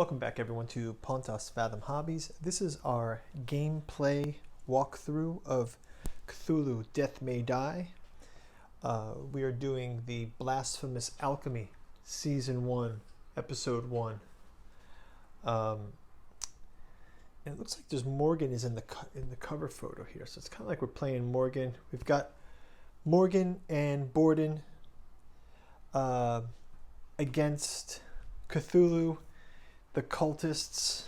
Welcome back everyone to Pontos Fathom Hobbies. This is our gameplay walkthrough of Cthulhu Death May Die. We are doing the Blasphemous Alchemy Season 1, Episode 1. And it looks like there's Morgan is in the cover photo here, so it's kind of like we're playing Morgan. We've got Morgan and Borden against Cthulhu, the cultists,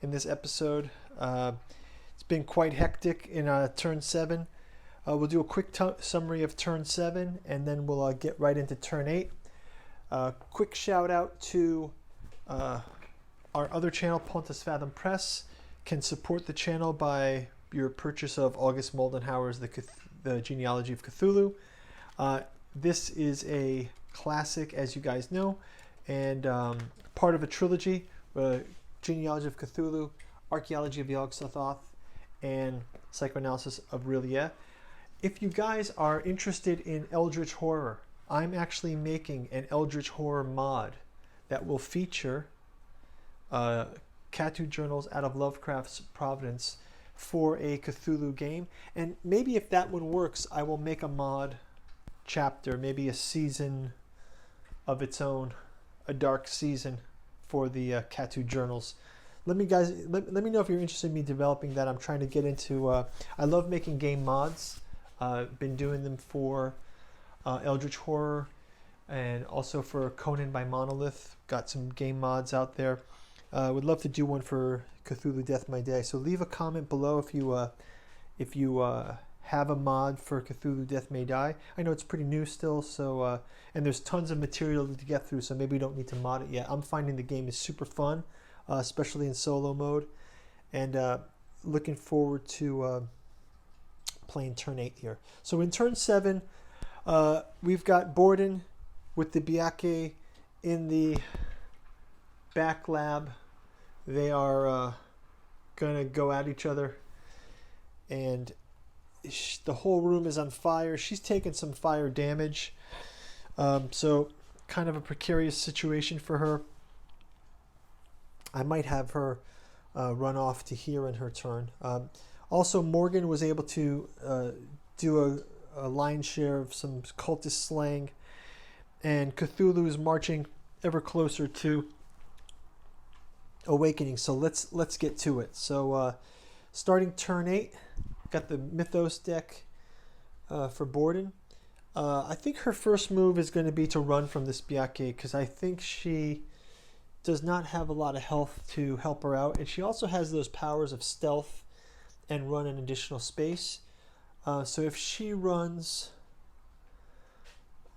in this episode. It's been quite hectic in turn 7. We'll do a quick summary of turn 7 and then we'll get right into turn 8. Quick shout out to our other channel, Pontos Fathom Press. Can support the channel by your purchase of August Moldenhauer's The Genealogy of Cthulhu. This is a classic, as you guys know, and part of a trilogy, Genealogy of Cthulhu, Archaeology of Yog-Sothoth, and Psychoanalysis of Rillier. If you guys are interested in Eldritch Horror, I'm actually making an Eldritch Horror mod that will feature Cthulhu journals out of Lovecraft's Providence for a Cthulhu game. And maybe if that one works, I will make a mod chapter, maybe a season of its own, a dark season for the Cthulhu journals. Let me know if you're interested in me developing that. I'm trying to get into I love making game mods. Been doing them for Eldritch Horror and also for Conan by Monolith. Got some game mods out there. Would love to do one for Cthulhu Death May Die. So leave a comment below if you have a mod for Cthulhu Death May Die. I know it's pretty new still, so and there's tons of material to get through, so maybe we don't need to mod it yet. I'm finding the game is super fun, especially in solo mode, and looking forward to playing turn 8 here. So in turn 7, we've got Borden with the Byakhee in the back lab. They are gonna go at each other, and the whole room is on fire. She's taken some fire damage, so kind of a precarious situation for her. I might have her run off to here in her turn. Also, Morgan was able to do a lion's share of some cultist slaying, and Cthulhu is marching ever closer to awakening. So let's get to it. So starting turn 8, got the Mythos deck for Borden. I think her first move is going to be to run from this Byakhee, because I think she does not have a lot of health to help her out, and she also has those powers of stealth and run an additional space. So if she runs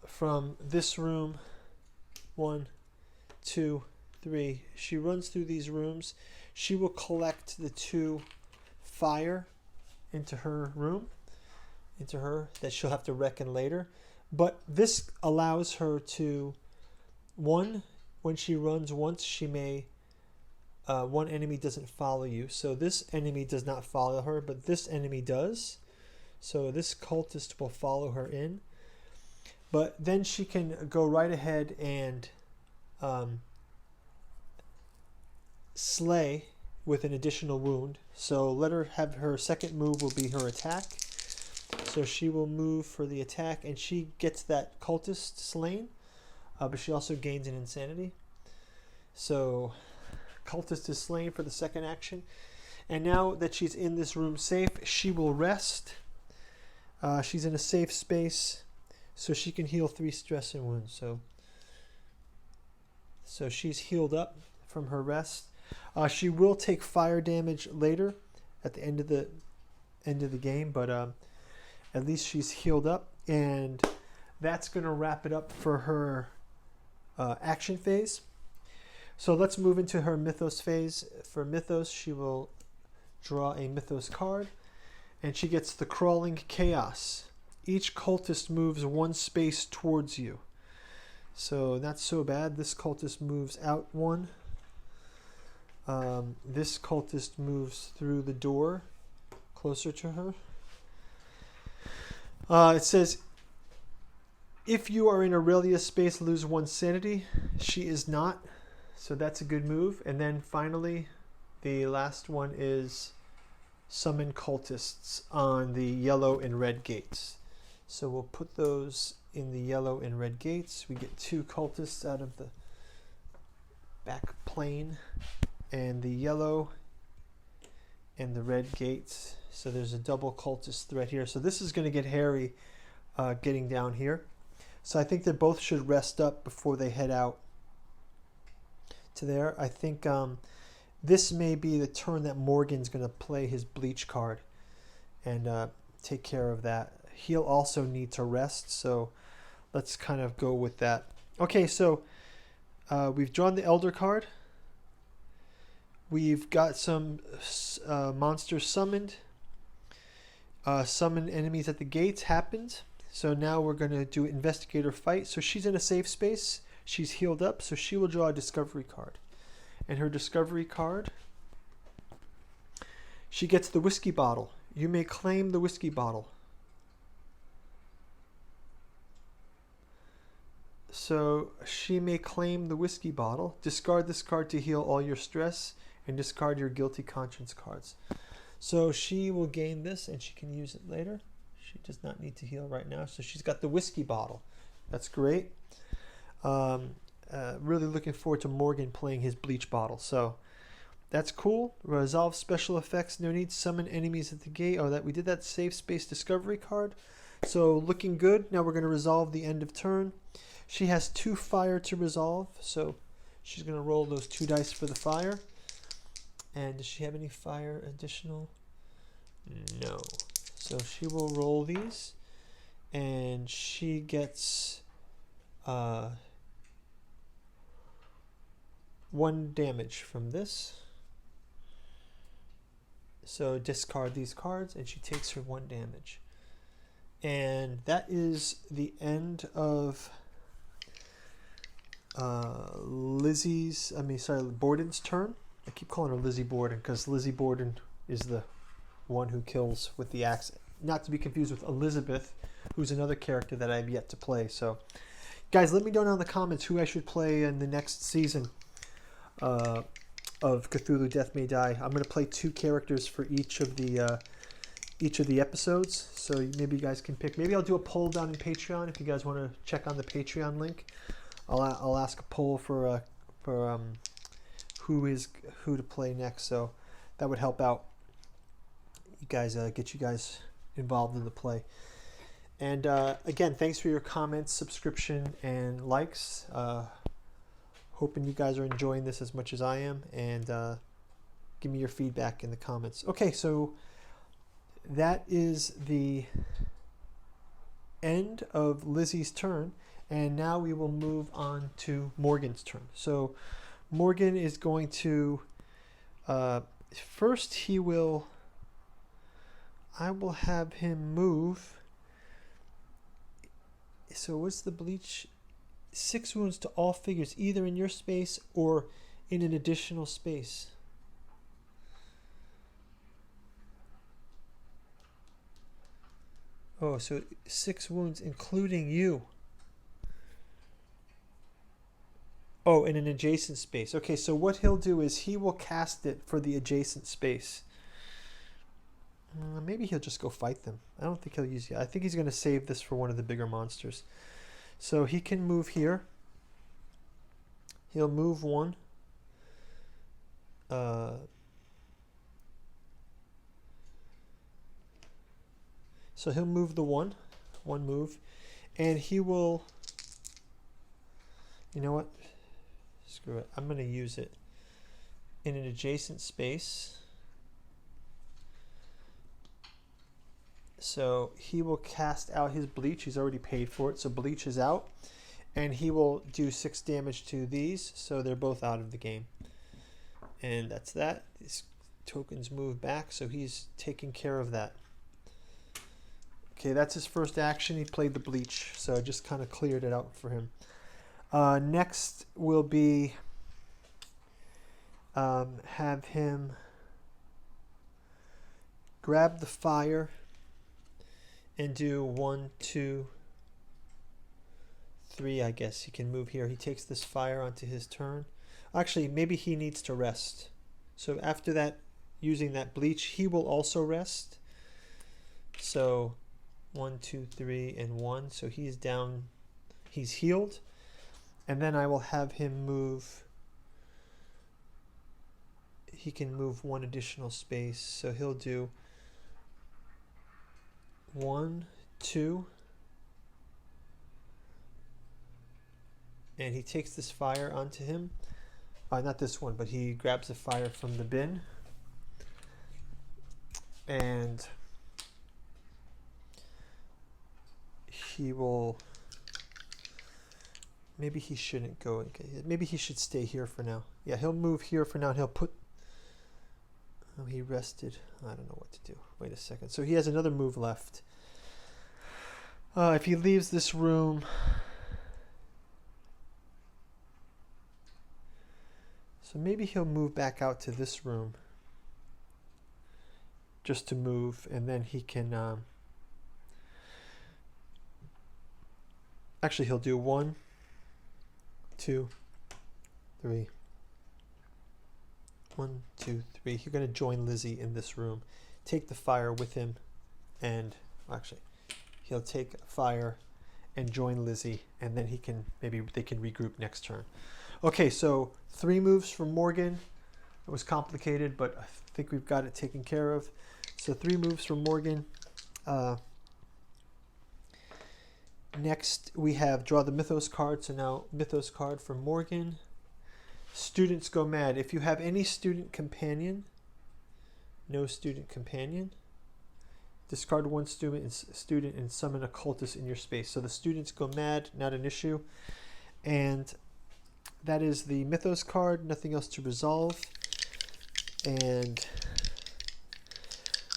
from this room, 1, 2, 3, she runs through these rooms, she will collect the 2 fire into her room, that she'll have to reckon later. But this allows her to, when she runs once, she may, one enemy doesn't follow you. So this enemy does not follow her, but this enemy does. So this cultist will follow her in. But then she can go right ahead and slay with an additional wound. So let her have her second move will be her attack. So she will move for the attack, and she gets that cultist slain, but she also gains an insanity. So cultist is slain for the second action, and now that she's in this room safe, she will rest. She's in a safe space, so she can heal 3 stress and wounds. So she's healed up from her rest. She will take fire damage later at the end of the game, but at least she's healed up, and that's going to wrap it up for her action phase. So let's move into her Mythos phase. For Mythos, she will draw a Mythos card, and she gets the Crawling Chaos. Each cultist moves 1 space towards you. So not so bad. This cultist moves out 1. This cultist moves through the door closer to her. It says, if you are in Aurelia space, lose 1 sanity. She is not. So that's a good move. And then finally, the last one is summon cultists on the yellow and red gates. So we'll put those in the yellow and red gates. We get 2 cultists out of the back plane, and the yellow and the red gates. So there's a double cultist threat here. So this is going to get hairy getting down here. So I think they both should rest up before they head out to there. I think this may be the turn that Morgan's going to play his bleach card and take care of that. He'll also need to rest, so let's kind of go with that. Okay, so we've drawn the Elder card. We've got some monsters summoned. Summon enemies at the gates happened. So now we're going to do Investigator Fight. So she's in a safe space. She's healed up, so she will draw a Discovery card. And her Discovery card, she gets the whiskey bottle. You may claim the whiskey bottle. So she may claim the whiskey bottle. Discard this card to heal all your stress, and discard your guilty conscience cards. So she will gain this, and she can use it later. She does not need to heal right now. So she's got the whiskey bottle. That's great. Really looking forward to Morgan playing his bleach bottle. So that's cool. Resolve special effects. No need. Summon enemies at the gate. Oh, that we did that safe space discovery card. So looking good. Now we're going to resolve the end of turn. She has 2 fire to resolve. So she's going to roll those 2 dice for the fire. And does she have any fire additional? No. So she will roll these, and she gets 1 damage from this. So discard these cards, and she takes her 1 damage. And that is the end of Borden's turn. I keep calling her Lizzie Borden because Lizzie Borden is the one who kills with the axe. Not to be confused with Elizabeth, who's another character that I have yet to play. So, guys, let me know down in the comments who I should play in the next season of Cthulhu Death May Die. I'm going to play 2 characters for each of the episodes. So maybe you guys can pick. Maybe I'll do a poll down in Patreon if you guys want to check on the Patreon link. I'll ask a poll for who to play next. So that would help out you guys, get you guys involved in the play. And again, thanks for your comments, subscription, and likes. Hoping you guys are enjoying this as much as I am, and give me your feedback in the comments. Okay, so that is the end of Lizzie's turn, and now we will move on to Morgan's turn. So Morgan is going to first I will have him move. So what's the bleach? 6 wounds to all figures, either in your space or in an additional space. Oh, so 6 wounds including you. Oh, in an adjacent space. Okay, so what he'll do is he will cast it for the adjacent space. Maybe he'll just go fight them. I don't think he'll use it. I think he's going to save this for one of the bigger monsters. So he can move here. He'll move 1. So he'll move the 1 move. And he will, you know what? Screw it. I'm going to use it in an adjacent space. So he will cast out his bleach. He's already paid for it, so bleach is out. And he will do 6 damage to these, so they're both out of the game. And that's that. These tokens move back, so he's taking care of that. Okay, that's his first action. He played the bleach, so I just kind of cleared it out for him. Next will be have him grab the fire and do 1, 2, 3, I guess. He can move here. He takes this fire onto his turn. Actually, maybe he needs to rest. So after that, using that bleach, he will also rest. So 1, 2, 3, and 1. So he's down. He's healed. And then I will have him move. He can move one additional space. So he'll do 1, 2. And he takes this fire onto him. Not this one, but he grabs the fire from the bin. And he will... Maybe he shouldn't go. Maybe he should stay here for now. Yeah, he'll move here for now. And he'll put... Oh, he rested. I don't know what to do. Wait a second. So he has another move left. If he leaves this room... So maybe he'll move back out to this room. Just to move. And then he can... Actually, he'll do 1, 2, 3. 1, 2, 3. You're going to join Lizzie in this room. Take the fire with him. And actually, he'll take fire and join Lizzie. And then he can, maybe they can regroup next turn. Okay, so 3 moves from Morgan. It was complicated, but I think we've got it taken care of. So 3 moves from Morgan. Next, we have draw the Mythos card. So now Mythos card for Morgan. Students go mad. If you have any student companion, no student companion, discard 1 student and summon a cultist in your space. So the students go mad, not an issue. And that is the Mythos card. Nothing else to resolve. And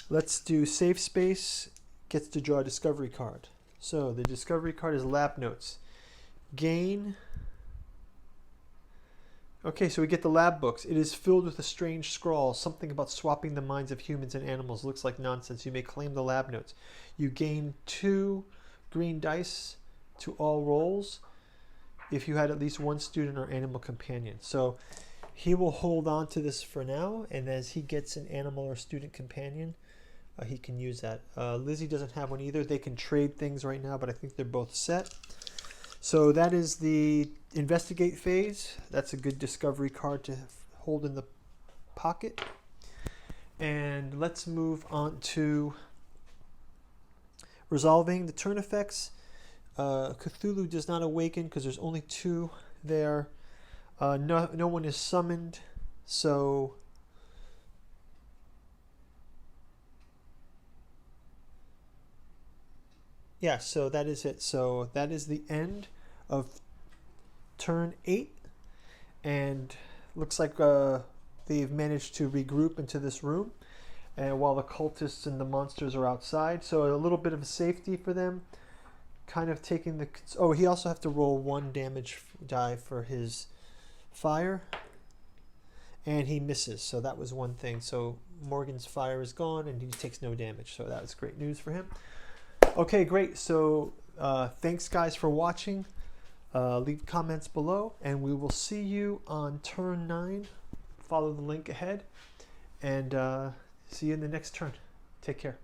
let's do Safe Space. Gets to draw a Discovery card. So the Discovery card is Lab Notes. Gain. Okay, so we get the lab books. It is filled with a strange scrawl. Something about swapping the minds of humans and animals. Looks like nonsense. You may claim the lab notes. You gain 2 green dice to all rolls if you had at least 1 student or animal companion. So he will hold on to this for now, and as he gets an animal or student companion, he can use that. Lizzie doesn't have one either. They can trade things right now, but I think they're both set. So that is the investigate phase. That's a good discovery card to hold in the pocket. And let's move on to resolving the turn effects. Cthulhu does not awaken because there's only 2 there. No one is summoned. So yeah, so that is it. So that is the end of turn 8. And looks like they've managed to regroup into this room. And while the cultists and the monsters are outside. So a little bit of a safety for them. Kind of taking the... Oh, he also has to roll 1 damage die for his fire. And he misses. So that was one thing. So Morgan's fire is gone and he takes no damage. So that was great news for him. Okay, great. So thanks, guys, for watching. Leave comments below, and we will see you on turn 9. Follow the link ahead, and see you in the next turn. Take care.